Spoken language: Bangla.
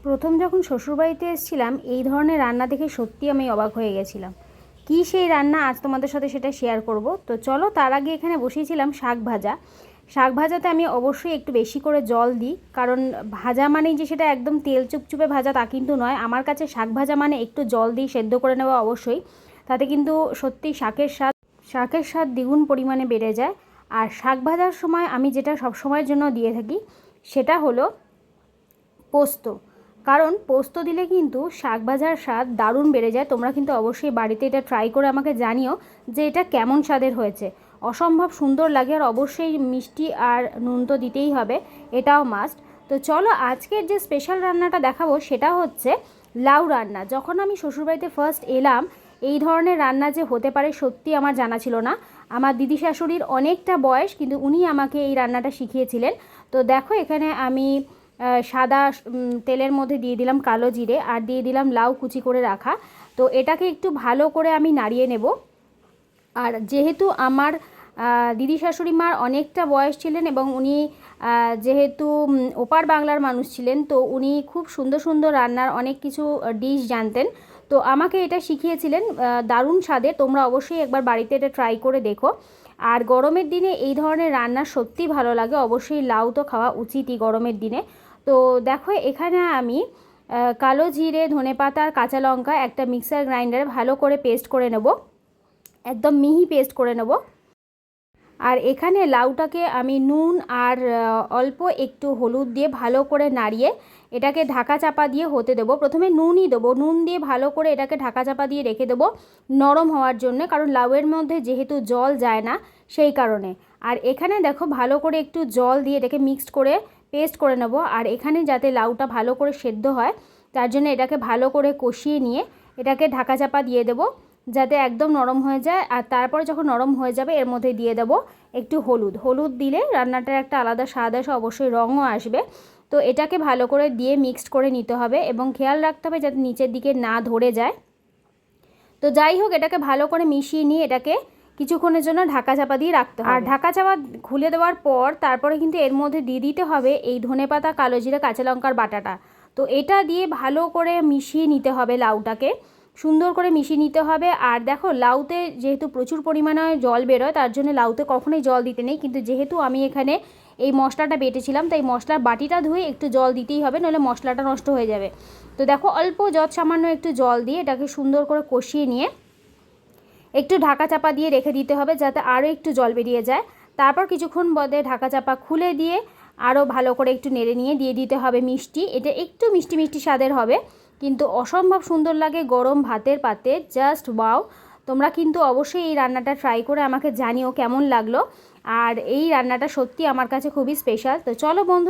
প্রথম যখন শ্বশুরবাড়িতে এসেছিলাম এই ধরনের রান্না দেখে সত্যি আমি অবাক হয়ে গেছিলাম। কী সেই রান্না আজ তোমাদের সাথে সেটা শেয়ার করব। তো চলো, তার আগে এখানে বসিয়েছিলাম শাক ভাজা। শাক ভাজাতে আমি অবশ্যই একটু বেশি করে জল দিই, কারণ ভাজা মানেই যে সেটা একদম তেল চুপচুপে ভাজা তা কিন্তু নয়। আমার কাছে শাক ভাজা মানে একটু জল দিয়ে সেদ্ধ করে নেওয়া অবশ্যই, তাতে কিন্তু সত্যি শাকের স্বাদ দ্বিগুণ পরিমাণে বেড়ে যায়। আর শাক ভাজার সময় আমি যেটা সব সময়ের জন্য দিয়ে থাকি সেটা হলো পোস্ত। কারণ পোস্ত দিলে কিন্তু শাক ভাজার স্বাদ দারুণ বেড়ে যায়। তোমরা কিন্তু অবশ্যই বাড়িতে এটা ট্রাই করে আমাকে জানিও যে এটা কেমন স্বাদের হয়েছে। অসম্ভব সুন্দর লাগে। আর অবশ্যই মিষ্টি আর নুন তো দিতেই হবে, এটাও মাস্ট। তো চলো, আজকের যে স্পেশাল রান্নাটা দেখাবো সেটা হচ্ছে লাউ রান্না। যখন আমি শ্বশুরবাড়িতে ফার্স্ট এলাম, এই ধরনের রান্না যে হতে পারে সত্যি আমার জানা ছিল না। আমার দিদি শাশুড়ির অনেকটা বয়স, কিন্তু উনি আমাকে এই রান্নাটা শিখিয়েছিলেন। তো দেখো, এখানে আমি সাদা তেলের মধ্যে দিয়ে দিলাম কালো জিরে, আর দিয়ে দিলাম লাউ কুচি করে রাখা। তো এটাকে একটু ভালো করে আমি নাড়িয়ে নেব। আর যেহেতু আমার দিদি শাশুড়ি মার অনেকটা বয়স ছিলেন এবং উনি যেহেতু ওপার বাংলার মানুষ ছিলেন, তো উনি খুব সুন্দর সুন্দর রান্নার অনেক কিছু ডিশ জানতেন। তো আমাকে এটা শিখিয়েছিলেন দারুণ স্বাদের। তোমরা অবশ্যই একবার বাড়িতে এটা ট্রাই করে দেখো। আর গরমের দিনে এই ধরনের রান্না সত্যি ভালো লাগে। অবশ্যই লাউ তো খাওয়া উচিতই গরমের দিনে। তো দেখো, এখানে আমি কালো জিরে, ধনেপাতা আর কাঁচা লঙ্কা একটা মিক্সার গ্রাইন্ডারে ভালো করে পেস্ট করে নেব, একদম মিহি পেস্ট করে নেব। আর এখানে লাউটাকে আমি নুন আর অল্প একটু হলুদ দিয়ে ভালো করে নাড়িয়ে এটাকে ঢাকা চাপা দিয়ে হতে দেবো। প্রথমে নুনই দেবো, নুন দিয়ে ভালো করে এটাকে ঢাকা চাপা দিয়ে রেখে দেবো নরম হওয়ার জন্য, কারণ লাউয়ের মধ্যে যেহেতু জল যায় না সেই কারণে। আর এখানে দেখো, ভালো করে একটু জল দিয়ে এটাকে মিক্সড করে পেস্ট করে নেব। আর এখানে যাতে লাউটা ভালো করে সেদ্ধ হয় তার জন্য এটাকে ভালো করে কষিয়ে নিয়ে এটাকে ঢাকা চাপা দিয়ে দেবো যাতে একদম নরম হয়ে যায়। আর তারপরে যখন নরম হয়ে যাবে এর মধ্যে দিয়ে দেবো একটু হলুদ দিলে রান্নাটার একটা আলাদা স্বাদ আসে, অবশ্যই রঙও আসবে। তো এটাকে ভালো করে দিয়ে মিক্সড করে নিতে হবে এবং খেয়াল রাখতে হবে যাতে নিচের দিকে না ধরে যায়। তো যাই হোক, এটাকে ভালো করে মিশিয়ে নিয়ে এটাকে কিছুক্ষণের জন্য ঢাকা চাপা দিয়ে রাখতে হবে। আর ঢাকা চাপা খুলে দেওয়ার পর তারপরে কিন্তু এর মধ্যে দিয়ে দিতে হবে এই ধনেপাতা, কালো জিরে, কাঁচা লঙ্কার বাটাটা। তো এটা দিয়ে ভালো করে মিশিয়ে নিতে হবে, লাউটাকে সুন্দর করে মিশিয়ে নিতে হবে। আর দেখো, লাউতে যেহেতু প্রচুর পরিমাণে জল বেরোয় তার জন্য লাউতে কখনোই জল দিতে নেই, কিন্তু যেহেতু আমি এখানে এই মশলাটা বেটেছিলাম তাই মশলার বাটিটা ধুয়ে একটু জল দিতেই হবে, নইলে মশলাটা নষ্ট হয়ে যাবে। তো দেখো, অল্প সামান্য একটু জল দিয়ে এটাকে সুন্দর করে কষিয়ে নিয়ে একটু ঢাকা চাপা দিয়ে রেখে দিতে হবে যাতে আরও একটু জল বেরিয়ে যায়। তারপর কিছুক্ষণ বাদে ঢাকা চাপা খুলে দিয়ে আরও ভালো করে একটু নেড়ে নিয়ে দিয়ে দিতে হবে মিষ্টি। এটা একটু মিষ্টি মিষ্টি স্বাদের হবে, কিন্তু অসম্ভব সুন্দর লাগে গরম ভাতের পাতে, জাস্ট ওয়াও। তোমরা কিন্তু অবশ্যই এই রান্নাটা ট্রাই করে আমাকে জানিও কেমন লাগলো। আর এই রান্নাটা সত্যি আমার কাছে খুবই স্পেশাল। তো চলো বন্ধু।